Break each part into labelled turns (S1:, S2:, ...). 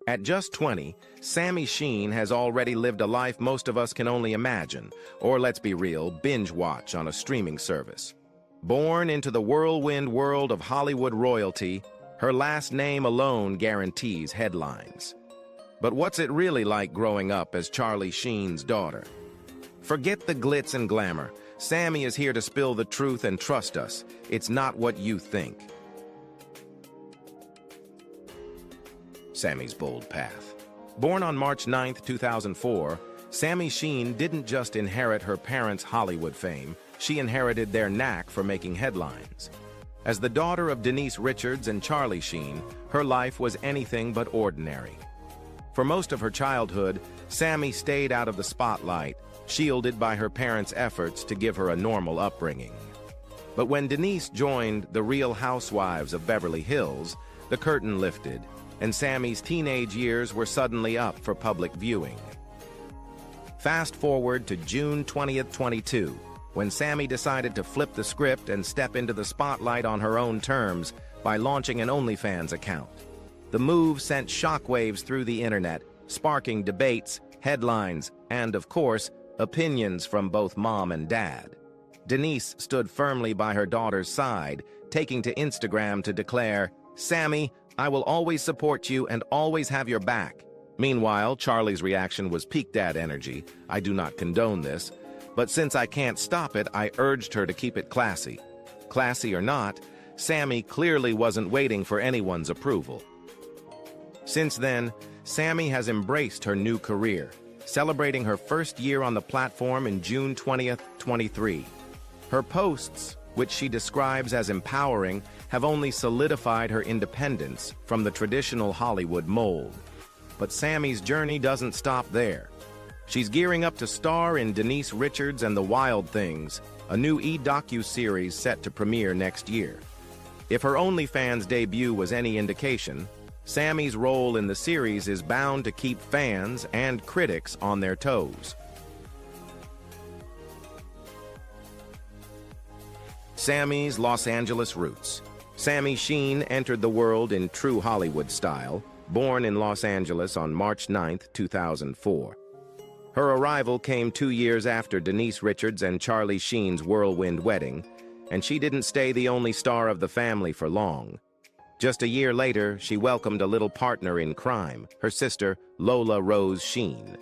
S1: At just 20, Sammy Sheen has already lived a life most of us can only imagine, or let's be real, binge watch on a streaming service. Born into the whirlwind world of Hollywood royalty, her last name alone guarantees headlines. But what's it really like growing up as Charlie Sheen's daughter? Forget the glitz and glamour. Sammy is here to spill the truth, and trust us, it's not what you think. Sammy's bold path. Born on March 9, 2004, Sammy Sheen didn't just inherit her parents' Hollywood fame, she inherited their knack for making headlines. As the daughter of Denise Richards and Charlie Sheen, her life was anything but ordinary. For most of her childhood, Sammy stayed out of the spotlight, shielded by her parents' efforts to give her a normal upbringing. But when Denise joined the Real Housewives of Beverly Hills, the curtain lifted, and Sammy's teenage years were suddenly up for public viewing. Fast forward to June 20th, 22, when Sammy decided to flip the script and step into the spotlight on her own terms by launching an OnlyFans account. The move sent shockwaves through the internet, sparking debates, headlines, and, of course, opinions from both mom and dad. Denise stood firmly by her daughter's side, taking to Instagram to declare, "Sammy, I will always support you and always have your back." Meanwhile, Charlie's reaction was peak dad energy. "I do not condone this, but since I can't stop it, I urged her to keep it classy." Classy or not, Sammy clearly wasn't waiting for anyone's approval. Since then, Sammy has embraced her new career, celebrating her first year on the platform in June 20th, 23. Her posts, which she describes as empowering, have only solidified her independence from the traditional Hollywood mold. But Sammy's journey doesn't stop there. She's gearing up to star in Denise Richards and the Wild Things, a new docu-series set to premiere next year. If her OnlyFans debut was any indication, Sammy's role in the series is bound to keep fans and critics on their toes. Sammy's Los Angeles roots. Sammy Sheen entered the world in true Hollywood style, born in Los Angeles on March 9, 2004. Her arrival came 2 years after Denise Richards and Charlie Sheen's whirlwind wedding, and she didn't stay the only star of the family for long. Just a year later, she welcomed a little partner in crime, her sister, Lola Rose Sheen.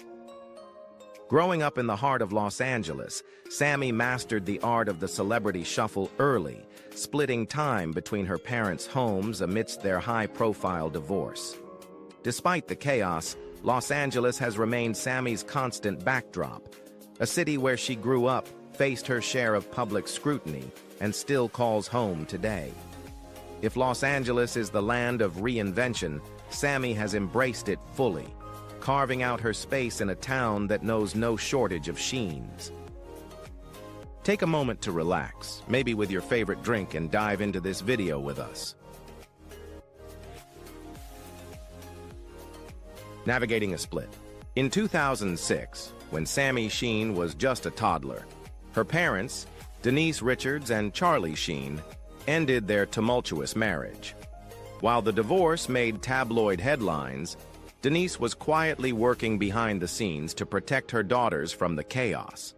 S1: Growing up in the heart of Los Angeles, Sammy mastered the art of the celebrity shuffle early, splitting time between her parents' homes amidst their high-profile divorce. Despite the chaos, Los Angeles has remained Sammy's constant backdrop. A city where she grew up, faced her share of public scrutiny, and still calls home today. If Los Angeles is the land of reinvention, Sammy has embraced it fully, carving out her space in a town that knows no shortage of Sheens. Take a moment to relax, maybe with your favorite drink, and dive into this video with us. Navigating a split. In 2006, when Sammy Sheen was just a toddler, her parents, Denise Richards and Charlie Sheen, ended their tumultuous marriage. While the divorce made tabloid headlines, Denise was quietly working behind the scenes to protect her daughters from the chaos.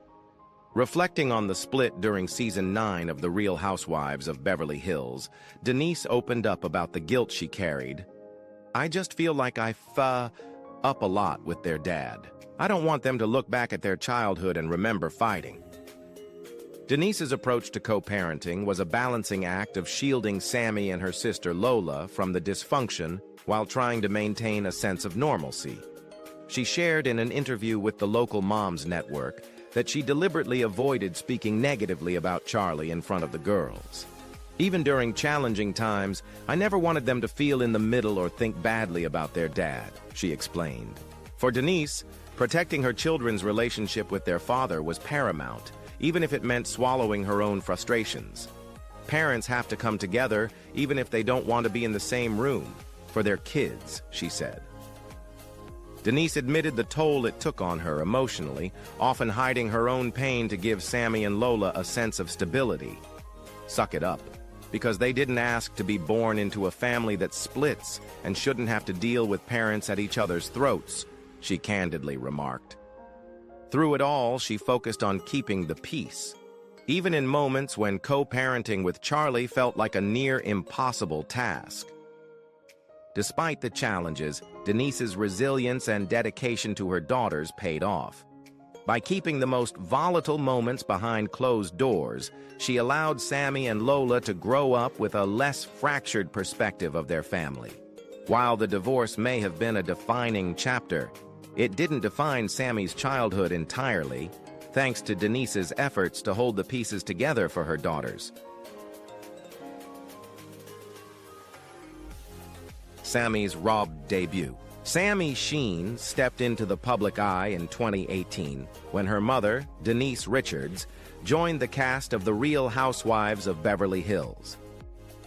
S1: Reflecting on the split during Season 9 of The Real Housewives of Beverly Hills, Denise opened up about the guilt she carried. "I just feel like I up a lot with their dad. I don't want them to look back at their childhood and remember fighting." Denise's approach to co-parenting was a balancing act of shielding Sammy and her sister Lola from the dysfunction while trying to maintain a sense of normalcy. She shared in an interview with the local Moms Network that she deliberately avoided speaking negatively about Charlie in front of the girls. "Even during challenging times, I never wanted them to feel in the middle or think badly about their dad," she explained. For Denise, protecting her children's relationship with their father was paramount, even if it meant swallowing her own frustrations. Parents have to come together, even if they don't want to be in the same room, for their kids, she said. Denise admitted the toll it took on her emotionally, often hiding her own pain to give Sammy and Lola a sense of stability. "Suck it up. because they didn't ask to be born into a family that splits and shouldn't have to deal with parents at each other's throats, she candidly remarked. Through it all, she focused on keeping the peace, even in moments when co-parenting with Charlie felt like a near impossible task. Despite the challenges, Denise's resilience and dedication to her daughters paid off. By keeping the most volatile moments behind closed doors, she allowed Sammy and Lola to grow up with a less fractured perspective of their family. While the divorce may have been a defining chapter, it didn't define Sammy's childhood entirely, thanks to Denise's efforts to hold the pieces together for her daughters. Sammy's robbed debut. Sammy Sheen stepped into the public eye in 2018 when her mother, Denise Richards, joined the cast of The Real Housewives of Beverly Hills.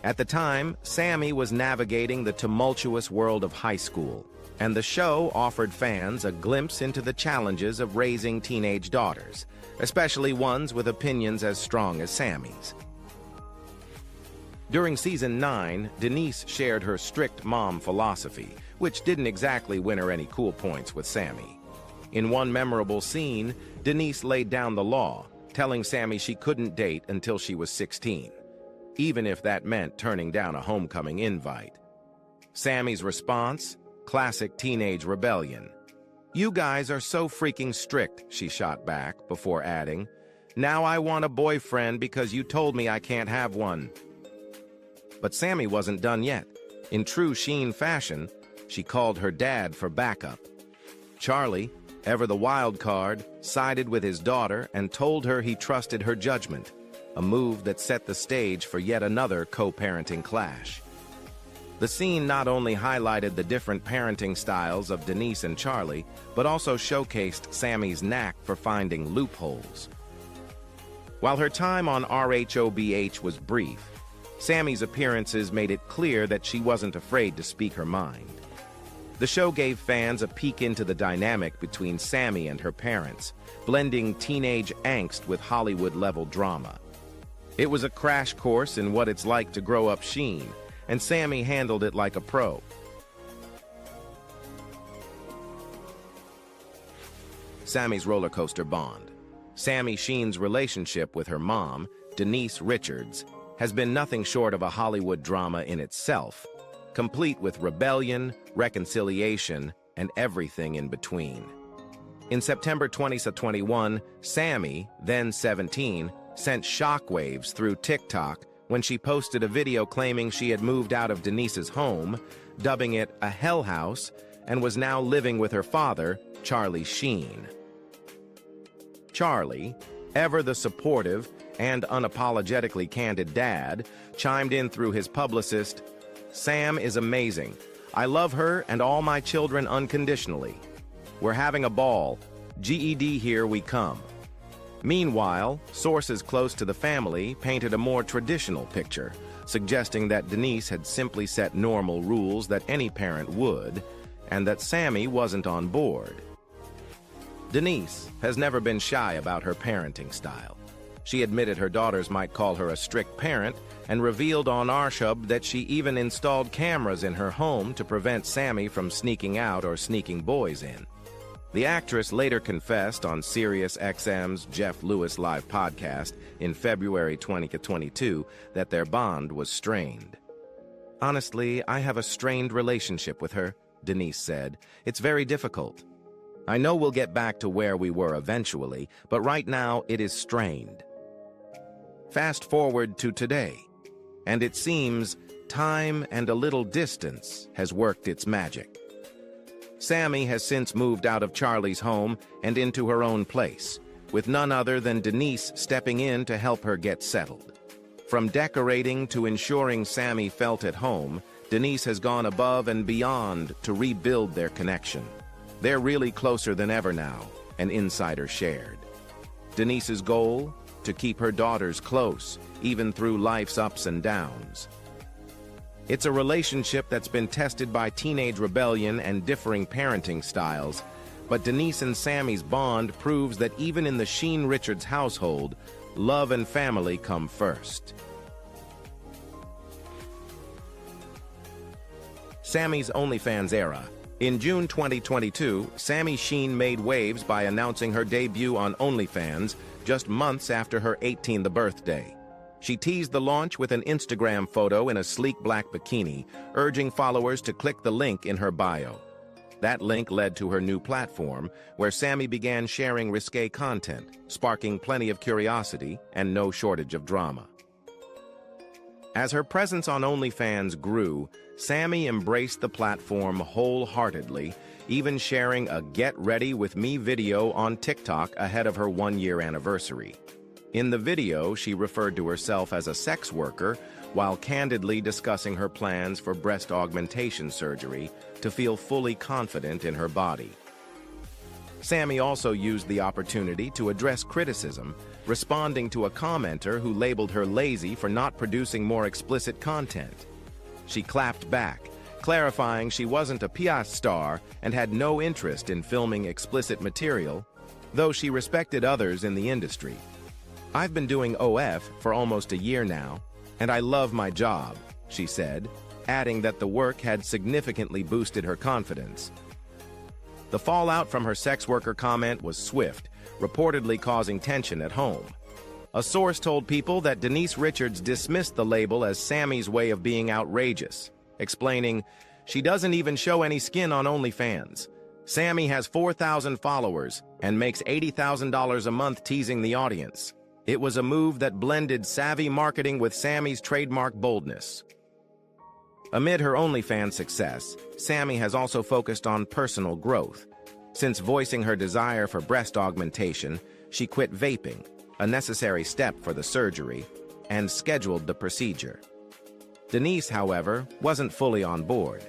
S1: At the time, Sammy was navigating the tumultuous world of high school, and the show offered fans a glimpse into the challenges of raising teenage daughters, especially ones with opinions as strong as Sammy's. During season 9, Denise shared her strict mom philosophy, which didn't exactly win her any cool points with Sammy. In one memorable scene, Denise laid down the law, telling Sammy she couldn't date until she was 16, even if that meant turning down a homecoming invite. Sammy's response? Classic teenage rebellion. "You guys are so freaking strict," she shot back, before adding, "Now I want a boyfriend because you told me I can't have one." But Sammy wasn't done yet. In true Sheen fashion, she called her dad for backup. Charlie, ever the wild card, sided with his daughter and told her he trusted her judgment, a move that set the stage for yet another co-parenting clash. The scene not only highlighted the different parenting styles of Denise and Charlie, but also showcased Sammy's knack for finding loopholes. While her time on RHOBH was brief, Sammy's appearances made it clear that she wasn't afraid to speak her mind. The show gave fans a peek into the dynamic between Sammy and her parents, blending teenage angst with Hollywood-level drama. It was a crash course in what it's like to grow up Sheen, and Sammy handled it like a pro. Sammy's roller coaster bond. Sammy Sheen's relationship with her mom, Denise Richards, has been nothing short of a Hollywood drama in itself, complete with rebellion, reconciliation, and everything in between. In September 2021, Sammy, then 17, sent shockwaves through TikTok when she posted a video claiming she had moved out of Denise's home, dubbing it a hell house, and was now living with her father, Charlie Sheen. Charlie, ever the supportive and unapologetically candid dad, chimed in through his publicist, "Sam is amazing. I love her and all my children unconditionally. We're having a ball. GED, here we come." Meanwhile, sources close to the family painted a more traditional picture, suggesting that Denise had simply set normal rules that any parent would, and that Sammy wasn't on board. Denise has never been shy about her parenting style. She admitted her daughters might call her a strict parent and revealed on RHOB that she even installed cameras in her home to prevent Sammy from sneaking out or sneaking boys in. The actress later confessed on SiriusXM's Jeff Lewis Live podcast in February 2022 that their bond was strained. "Honestly, I have a strained relationship with her," Denise said. "It's very difficult. I know we'll get back to where we were eventually, but right now it is strained." Fast forward to today, and it seems time and a little distance has worked its magic. Sammy has since moved out of Charlie's home and into her own place, with none other than Denise stepping in to help her get settled. From decorating to ensuring Sammy felt at home, Denise has gone above and beyond to rebuild their connection. They're really closer than ever now, an insider shared. Denise's goal? To keep her daughters close, even through life's ups and downs. It's a relationship that's been tested by teenage rebellion and differing parenting styles, but Denise and Sammy's bond proves that even in the Sheen Richards household, love and family come first. Sammy's OnlyFans era. In June 2022, Sammy Sheen made waves by announcing her debut on OnlyFans just months after her 18th birthday. She teased the launch with an Instagram photo in a sleek black bikini, urging followers to click the link in her bio. That link led to her new platform, where Sammy began sharing risque content, sparking plenty of curiosity and no shortage of drama. As her presence on OnlyFans grew, Sammy embraced the platform wholeheartedly, even sharing a Get Ready With Me video on TikTok ahead of her one-year anniversary. In the video, she referred to herself as a sex worker while candidly discussing her plans for breast augmentation surgery to feel fully confident in her body. Sammy also used the opportunity to address criticism, responding to a commenter who labeled her lazy for not producing more explicit content. She clapped back, clarifying she wasn't a PR star and had no interest in filming explicit material, though she respected others in the industry. "I've been doing OF for almost a year now, and I love my job," she said, adding that the work had significantly boosted her confidence. The fallout from her sex worker comment was swift, reportedly causing tension at home. A source told People that Denise Richards dismissed the label as Sammy's way of being outrageous, explaining, "She doesn't even show any skin on OnlyFans. Sammy has 4,000 followers and makes $80,000 a month teasing the audience. It was a move that blended savvy marketing with Sammy's trademark boldness." Amid her OnlyFans success, Sammy has also focused on personal growth. Since voicing her desire for breast augmentation, she quit vaping, a necessary step for the surgery, and scheduled the procedure. Denise, however, wasn't fully on board.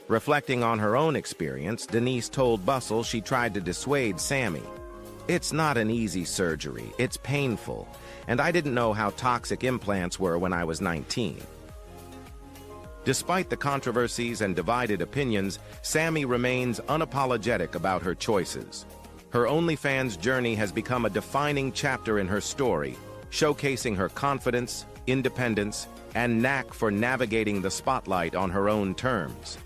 S1: Reflecting on her own experience, Denise told Bustle she tried to dissuade Sammy. "It's not an easy surgery, it's painful, and I didn't know how toxic implants were when I was 19. Despite the controversies and divided opinions, Sammy remains unapologetic about her choices. Her OnlyFans journey has become a defining chapter in her story, showcasing her confidence, independence, and knack for navigating the spotlight on her own terms.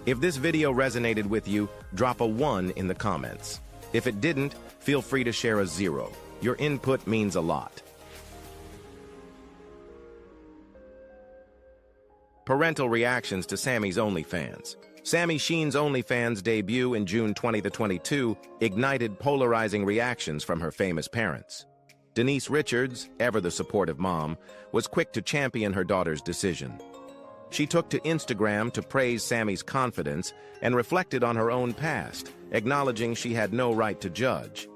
S1: If this video resonated with you, drop a 1 in the comments. If it didn't, feel free to share a 0. Your input means a lot. Parental reactions to Sammy's OnlyFans. Sammy Sheen's OnlyFans debut in June 2022 ignited polarizing reactions from her famous parents. Denise Richards, ever the supportive mom, was quick to champion her daughter's decision. She took to Instagram to praise Sammy's confidence and reflected on her own past, acknowledging she had no right to judge.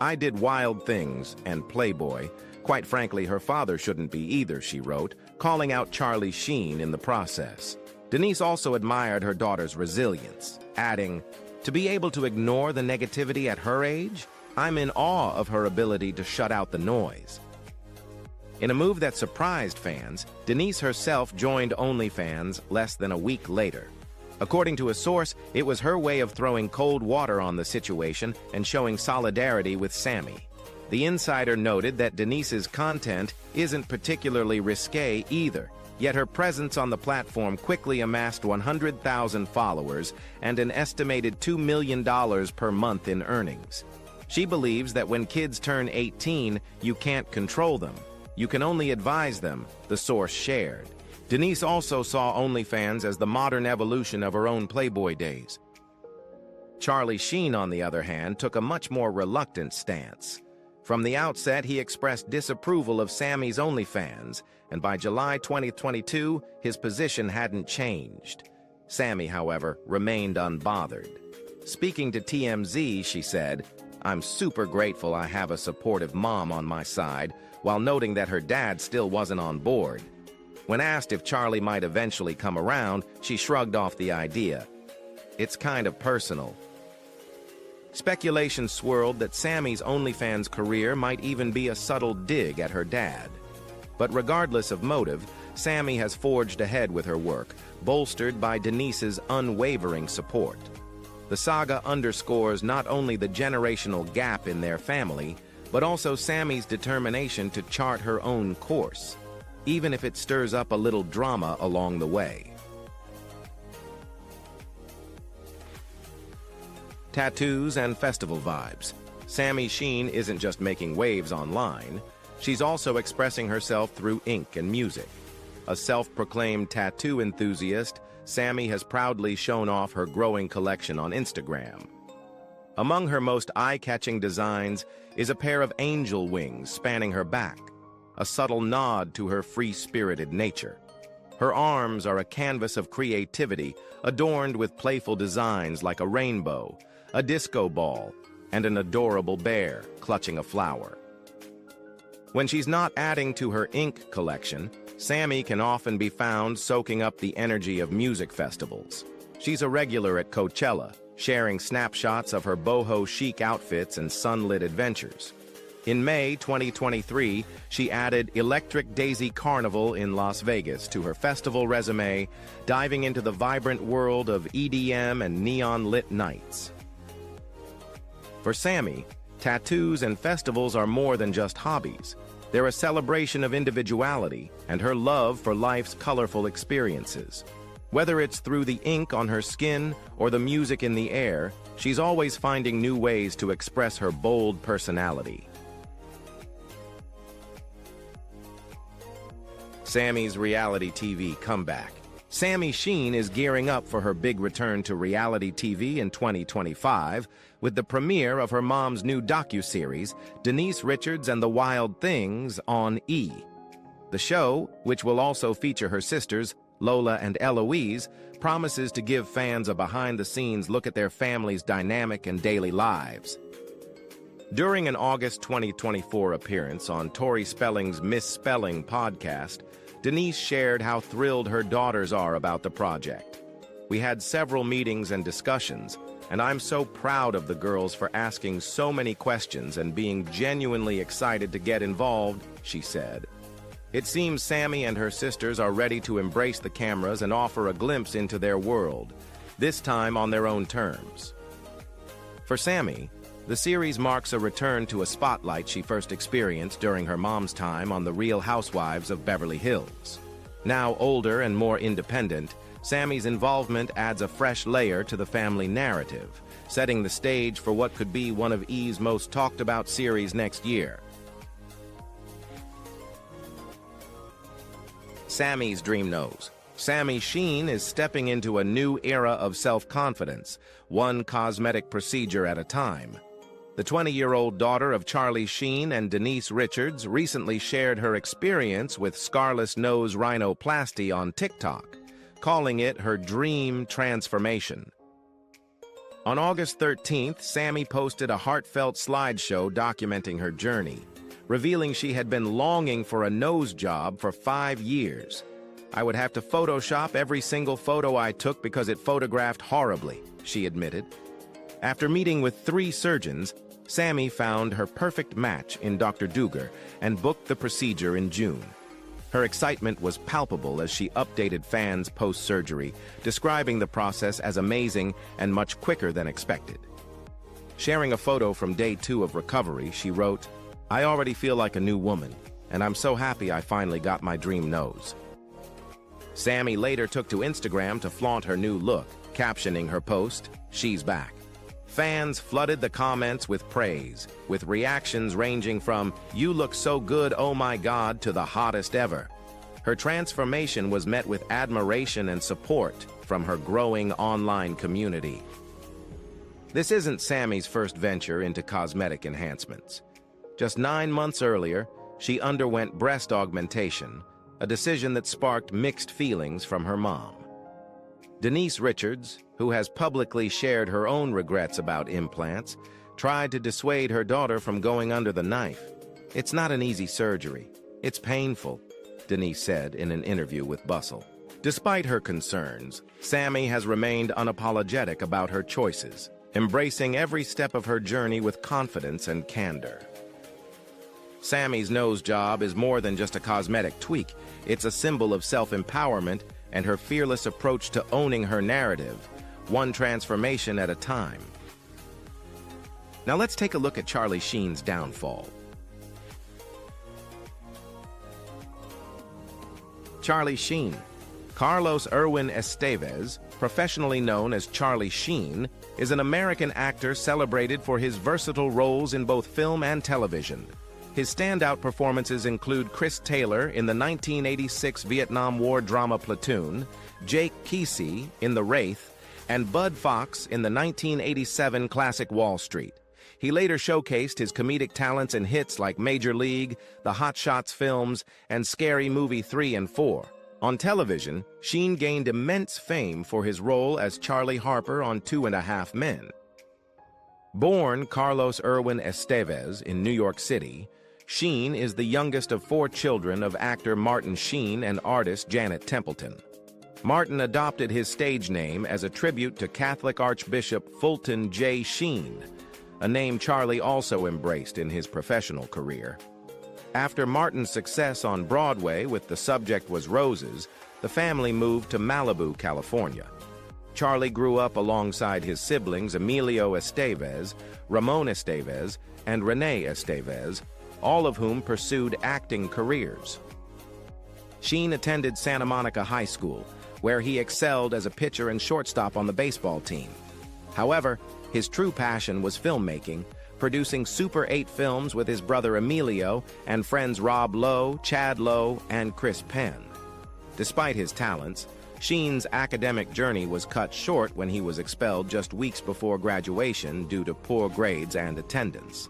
S1: "I did wild things, and Playboy. Quite frankly, her father shouldn't be either," she wrote, calling out Charlie Sheen in the process. Denise also admired her daughter's resilience, adding, "To be able to ignore the negativity at her age? I'm in awe of her ability to shut out the noise." In a move that surprised fans, Denise herself joined OnlyFans less than a week later. According to a source, it was her way of throwing cold water on the situation and showing solidarity with Sammy. The insider noted that Denise's content isn't particularly risque either, yet her presence on the platform quickly amassed 100,000 followers and an estimated $2 million per month in earnings. She believes that when kids turn 18, you can't control them. You can only advise them, the source shared. Denise also saw OnlyFans as the modern evolution of her own Playboy days. Charlie Sheen, on the other hand, took a much more reluctant stance. From the outset, he expressed disapproval of Sammy's OnlyFans, and by July 2022, his position hadn't changed. Sammy, however, remained unbothered. Speaking to TMZ, she said, "I'm super grateful I have a supportive mom on my side," while noting that her dad still wasn't on board. When asked if Charlie might eventually come around, she shrugged off the idea. "It's kind of personal." Speculation swirled that Sammy's OnlyFans career might even be a subtle dig at her dad. But regardless of motive, Sammy has forged ahead with her work, bolstered by Denise's unwavering support. The saga underscores not only the generational gap in their family, but also Sammy's determination to chart her own course, even if it stirs up a little drama along the way. tattoos, and festival vibes. Sammy Sheen isn't just making waves online, she's also expressing herself through ink and music. A self-proclaimed tattoo enthusiast, Sammy has proudly shown off her growing collection on Instagram. Among her most eye-catching designs is a pair of angel wings spanning her back, a subtle nod to her free-spirited nature. Her arms are a canvas of creativity, adorned with playful designs like a rainbow, a disco ball, and an adorable bear clutching a flower. When she's not adding to her ink collection, Sammy can often be found soaking up the energy of music festivals. She's a regular at Coachella, sharing snapshots of her boho chic outfits and sunlit adventures. In May 2023, she added Electric Daisy Carnival in Las Vegas to her festival resume, diving into the vibrant world of EDM and neon-lit nights. For Sammy, tattoos and festivals are more than just hobbies. They're a celebration of individuality and her love for life's colorful experiences. Whether it's through the ink on her skin or the music in the air, she's always finding new ways to express her bold personality. Sammy's reality TV comeback. Sammy Sheen is gearing up for her big return to reality TV in 2025 with the premiere of her mom's new docuseries, Denise Richards and the Wild Things, on E! The show, which will also feature her sisters, Lola and Eloise, promises to give fans a behind-the-scenes look at their family's dynamic and daily lives. During an August 2024 appearance on Tori Spelling's Misspelling podcast, Denise shared how thrilled her daughters are about the project. We had several meetings and discussions, and I'm so proud of the girls for asking so many questions and being genuinely excited to get involved, she said. It seems Sammy and her sisters are ready to embrace the cameras and offer a glimpse into their world, this time on their own terms. For Sammy, the series marks a return to a spotlight she first experienced during her mom's time on The Real Housewives of Beverly Hills. Now older and more independent, Sammy's involvement adds a fresh layer to the family narrative, setting the stage for what could be one of E's most talked-about series next year. Sammy's Dream Nose. Sammy Sheen is stepping into a new era of self-confidence, one cosmetic procedure at a time. The 20-year-old daughter of Charlie Sheen and Denise Richards recently shared her experience with scarless nose rhinoplasty on TikTok, calling it her dream transformation. On August 13th, Sammy posted a heartfelt slideshow documenting her journey, revealing she had been longing for a nose job for 5 years. "I would have to Photoshop every single photo I took because it photographed horribly," she admitted. After meeting with 3 surgeons, Sammy found her perfect match in Dr. Duger and booked the procedure in June. Her excitement was palpable as she updated fans post-surgery, describing the process as amazing and much quicker than expected. Sharing a photo from day 2 of recovery, she wrote, "I already feel like a new woman, and I'm so happy I finally got my dream nose." Sammy later took to Instagram to flaunt her new look, captioning her post, "She's back." Fans flooded the comments with praise, with reactions ranging from, "You look so good, oh my God," to the hottest ever. Her transformation was met with admiration and support from her growing online community. This isn't Sammy's first venture into cosmetic enhancements. Just 9 months earlier, she underwent breast augmentation, a decision that sparked mixed feelings from her mom. Denise Richards, who has publicly shared her own regrets about implants, tried to dissuade her daughter from going under the knife. "It's not an easy surgery. It's painful," Denise said in an interview with Bustle. Despite her concerns, Sammy has remained unapologetic about her choices, embracing every step of her journey with confidence and candor. Sammy's nose job is more than just a cosmetic tweak. It's a symbol of self-empowerment and her fearless approach to owning her narrative, one transformation at a time. Now let's take a look at Charlie Sheen's downfall. Charlie Sheen. Carlos Erwin Estevez, professionally known as Charlie Sheen, is an American actor celebrated for his versatile roles in both film and television. His standout performances include Chris Taylor in the 1986 Vietnam War drama Platoon, Jake Kesey in The Wraith, and Bud Fox in the 1987 classic Wall Street. He later showcased his comedic talents in hits like Major League, the Hot Shots films, and Scary Movie 3 and 4. On television, Sheen gained immense fame for his role as Charlie Harper on 2.5 Men. Born Carlos Erwin Estevez in New York City, Sheen is the youngest of 4 children of actor Martin Sheen and artist Janet Templeton. Martin adopted his stage name as a tribute to Catholic Archbishop Fulton J. Sheen, a name Charlie also embraced in his professional career. After Martin's success on Broadway with The Subject Was Roses, the family moved to Malibu, California. Charlie grew up alongside his siblings Emilio Estevez, Ramon Estevez, and Renee Estevez, all of whom pursued acting careers. Sheen attended Santa Monica High School, where he excelled as a pitcher and shortstop on the baseball team. However, his true passion was filmmaking, producing Super 8 films with his brother Emilio and friends Rob Lowe, Chad Lowe, and Chris Penn. Despite his talents, Sheen's academic journey was cut short when he was expelled just weeks before graduation due to poor grades and attendance.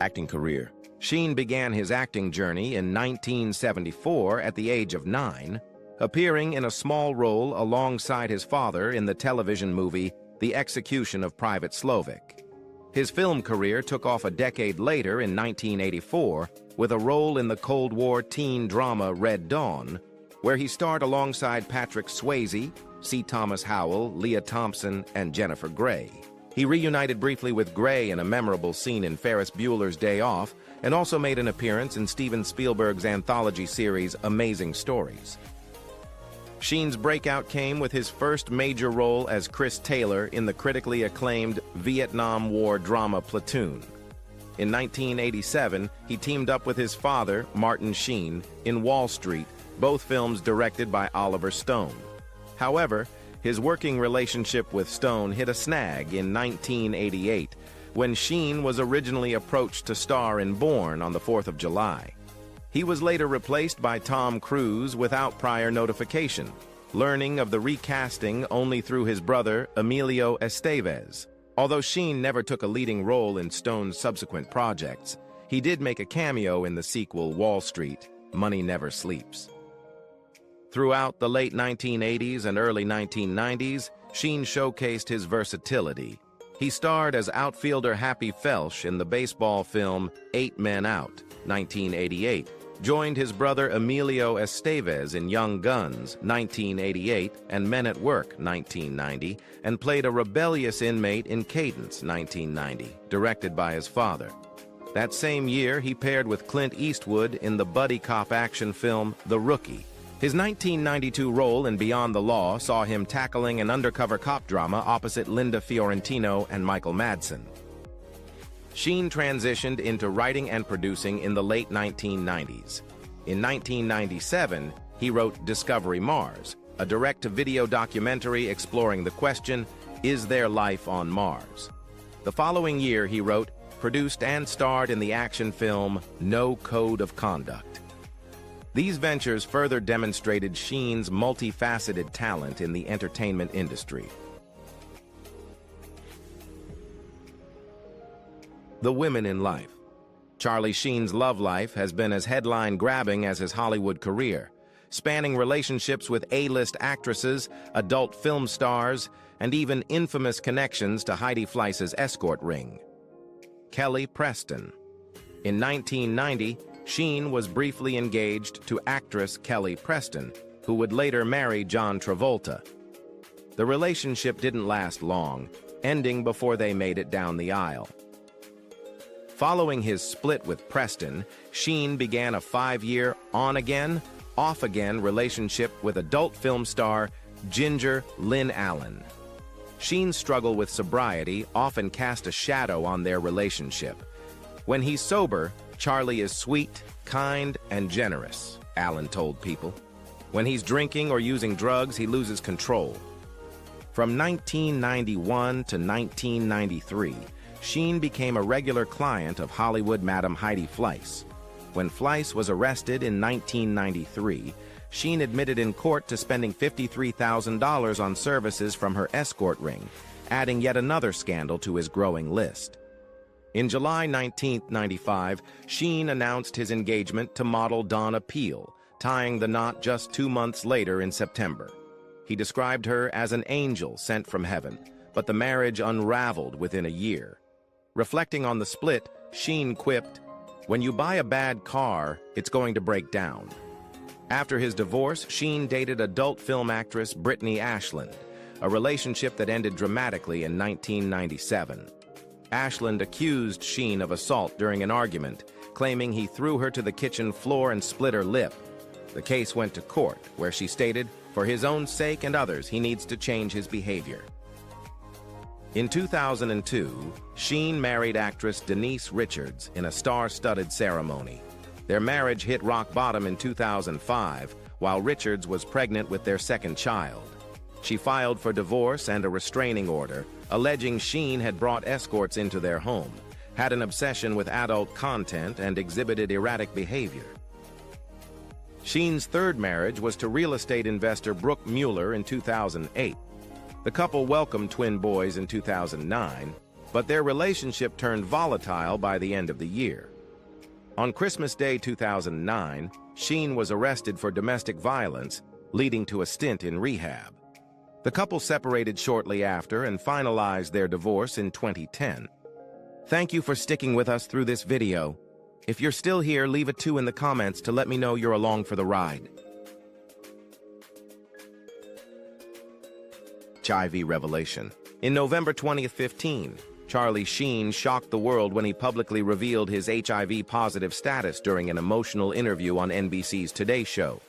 S1: Acting career. Sheen began his acting journey in 1974 at the age of 9, appearing in a small role alongside his father in the television movie The Execution of Private Slovik. His film career took off a decade later in 1984 with a role in the Cold War teen drama Red Dawn, where he starred alongside Patrick Swayze, C. Thomas Howell, Leah Thompson, and Jennifer Grey. He reunited briefly with Grey in a memorable scene in Ferris Bueller's Day Off, and also made an appearance in Steven Spielberg's anthology series Amazing Stories. Sheen's breakout came with his first major role as Chris Taylor in the critically acclaimed Vietnam War drama Platoon. In 1987, he teamed up with his father, Martin Sheen, in Wall Street, both films directed by Oliver Stone. However, his working relationship with Stone hit a snag in 1988, when Sheen was originally approached to star in Bourne on the 4th of July. He was later replaced by Tom Cruise without prior notification, learning of the recasting only through his brother, Emilio Estevez. Although Sheen never took a leading role in Stone's subsequent projects, he did make a cameo in the sequel Wall Street, Money Never Sleeps. Throughout the late 1980s and early 1990s, Sheen showcased his versatility. He starred as outfielder Happy Felsch in the baseball film 8 Men Out, 1988, joined his brother Emilio Estevez in Young Guns, 1988, and Men at Work, 1990, and played a rebellious inmate in Cadence, 1990, directed by his father. That same year, he paired with Clint Eastwood in the buddy cop action film The Rookie. His 1992 role in Beyond the Law saw him tackling an undercover cop drama opposite Linda Fiorentino and Michael Madsen. Sheen transitioned into writing and producing in the late 1990s. In 1997, he wrote Discovery Mars, a direct-to-video documentary exploring the question, is there life on Mars? The following year, he wrote, produced, and starred in the action film No Code of Conduct. These ventures further demonstrated Sheen's multifaceted talent in the entertainment industry. The women in life. Charlie Sheen's love life has been as headline-grabbing as his Hollywood career, spanning relationships with A-list actresses, adult film stars, and even infamous connections to Heidi Fleiss's escort ring. Kelly Preston. In 1990, Sheen was briefly engaged to actress Kelly Preston, who would later marry John Travolta. The relationship didn't last long, ending before they made it down the aisle. Following his split with Preston, Sheen began a 5-year on-again, off-again relationship with adult film star Ginger Lynn Allen. Sheen's struggle with sobriety often cast a shadow on their relationship. When he's sober, Charlie is sweet, kind, and generous, Allen told People. When he's drinking or using drugs, he loses control. From 1991 to 1993, Sheen became a regular client of Hollywood Madam Heidi Fleiss. When Fleiss was arrested in 1993, Sheen admitted in court to spending $53,000 on services from her escort ring, adding yet another scandal to his growing list. In July 1995, Sheen announced his engagement to model Donna Peel, tying the knot just 2 months later in September. He described her as an angel sent from heaven, but the marriage unraveled within a year. Reflecting on the split, Sheen quipped, "When you buy a bad car, it's going to break down." After his divorce, Sheen dated adult film actress Brittany Ashland, a relationship that ended dramatically in 1997. Ashland accused Sheen of assault during an argument, claiming he threw her to the kitchen floor and split her lip. The case went to court, where she stated, for his own sake and others, he needs to change his behavior. In 2002, Sheen married actress Denise Richards in a star-studded ceremony. Their marriage hit rock bottom in 2005, while Richards was pregnant with their second child. She filed for divorce and a restraining order, alleging Sheen had brought escorts into their home, had an obsession with adult content, and exhibited erratic behavior. Sheen's third marriage was to real estate investor Brooke Mueller in 2008. The couple welcomed twin boys in 2009, but their relationship turned volatile by the end of the year. On Christmas Day 2009, Sheen was arrested for domestic violence, leading to a stint in rehab. The couple separated shortly after and finalized their divorce in 2010. Thank you for sticking with us through this video. If you're still here, leave a 2 in the comments to let me know you're along for the ride. HIV revelation. In November 2015, Charlie Sheen shocked the world when he publicly revealed his HIV-positive status during an emotional interview on NBC's Today Show.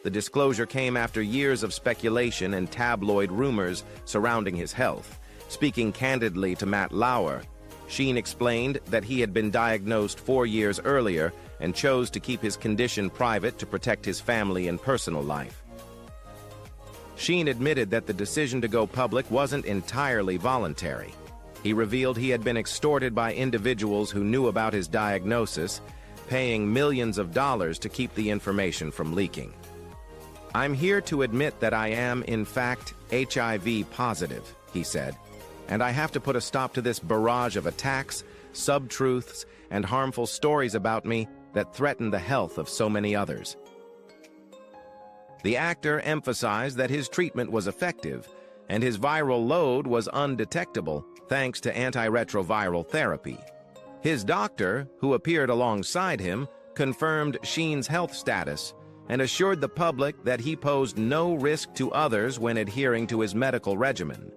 S1: The disclosure came after years of speculation and tabloid rumors surrounding his health. Speaking candidly to Matt Lauer, Sheen explained that he had been diagnosed 4 years earlier and chose to keep his condition private to protect his family and personal life. Sheen admitted that the decision to go public wasn't entirely voluntary. He revealed he had been extorted by individuals who knew about his diagnosis, paying millions of dollars to keep the information from leaking. "I'm here to admit that I am, in fact, HIV positive," he said, "and I have to put a stop to this barrage of attacks, sub-truths, and harmful stories about me that threaten the health of so many others." The actor emphasized that his treatment was effective, and his viral load was undetectable thanks to antiretroviral therapy. His doctor, who appeared alongside him, confirmed Sheen's health status and assured the public that he posed no risk to others when adhering to his medical regimen.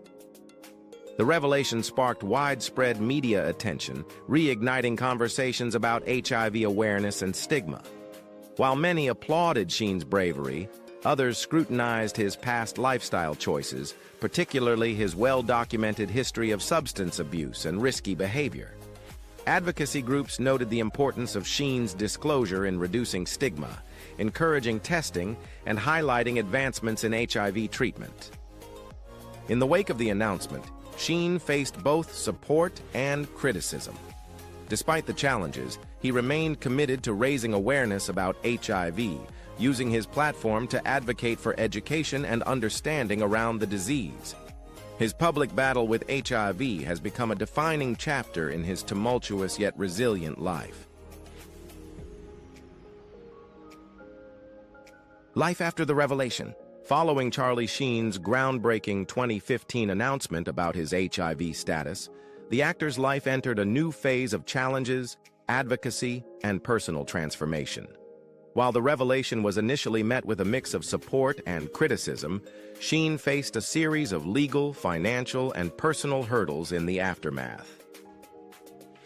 S1: The revelation sparked widespread media attention, reigniting conversations about HIV awareness and stigma. While many applauded Sheen's bravery, others scrutinized his past lifestyle choices, particularly his well-documented history of substance abuse and risky behavior. Advocacy groups noted the importance of Sheen's disclosure in reducing stigma, encouraging testing, and highlighting advancements in HIV treatment. In the wake of the announcement, Sheen faced both support and criticism. Despite the challenges, he remained committed to raising awareness about HIV, using his platform to advocate for education and understanding around the disease. His public battle with HIV has become a defining chapter in his tumultuous yet resilient life. Life after the revelation. Following Charlie Sheen's groundbreaking 2015 announcement about his HIV status, the actor's life entered a new phase of challenges, advocacy, and personal transformation. While the revelation was initially met with a mix of support and criticism, Sheen faced a series of legal, financial, and personal hurdles in the aftermath.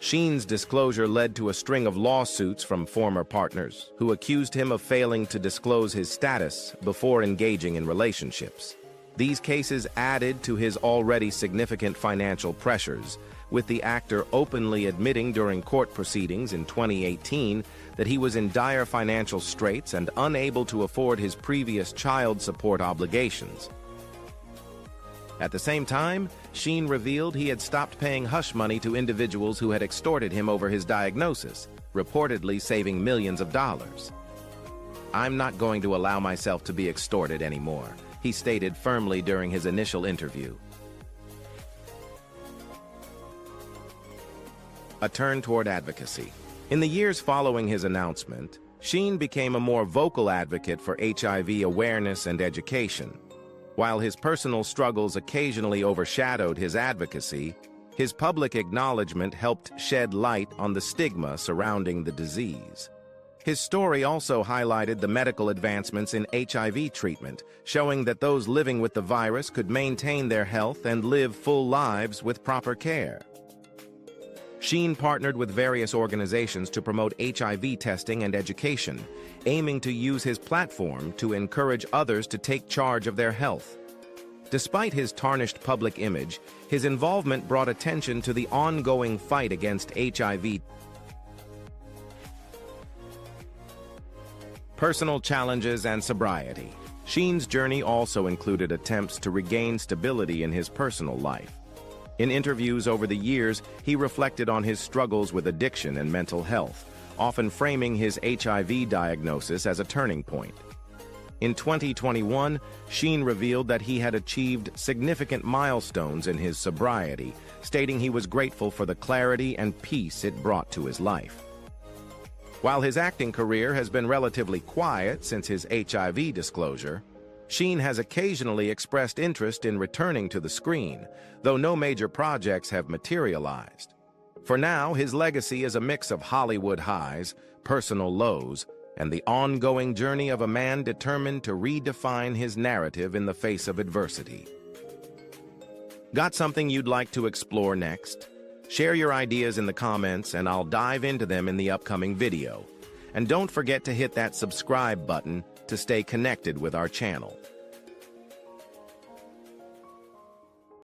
S1: Sheen's disclosure led to a string of lawsuits from former partners who accused him of failing to disclose his status before engaging in relationships. These cases added to his already significant financial pressures, with the actor openly admitting during court proceedings in 2018 that he was in dire financial straits and unable to afford his previous child support obligations. At the same time, Sheen revealed he had stopped paying hush money to individuals who had extorted him over his diagnosis, reportedly saving millions of dollars. "I'm not going to allow myself to be extorted anymore," he stated firmly during his initial interview. A turn toward advocacy. In the years following his announcement, Sheen became a more vocal advocate for HIV awareness and education. While his personal struggles occasionally overshadowed his advocacy, his public acknowledgement helped shed light on the stigma surrounding the disease. His story also highlighted the medical advancements in HIV treatment, showing that those living with the virus could maintain their health and live full lives with proper care. Sheen partnered with various organizations to promote HIV testing and education, aiming to use his platform to encourage others to take charge of their health. Despite his tarnished public image, his involvement brought attention to the ongoing fight against HIV. Personal challenges and sobriety. Sheen's journey also included attempts to regain stability in his personal life. In interviews over the years, he reflected on his struggles with addiction and mental health, often framing his HIV diagnosis as a turning point. In 2021, Sheen revealed that he had achieved significant milestones in his sobriety, stating he was grateful for the clarity and peace it brought to his life. While his acting career has been relatively quiet since his HIV disclosure, Sheen has occasionally expressed interest in returning to the screen, though no major projects have materialized. For now, his legacy is a mix of Hollywood highs, personal lows, and the ongoing journey of a man determined to redefine his narrative in the face of adversity. Got something you'd like to explore next? Share your ideas in the comments and I'll dive into them in the upcoming video. And don't forget to hit that subscribe button to stay connected with our channel.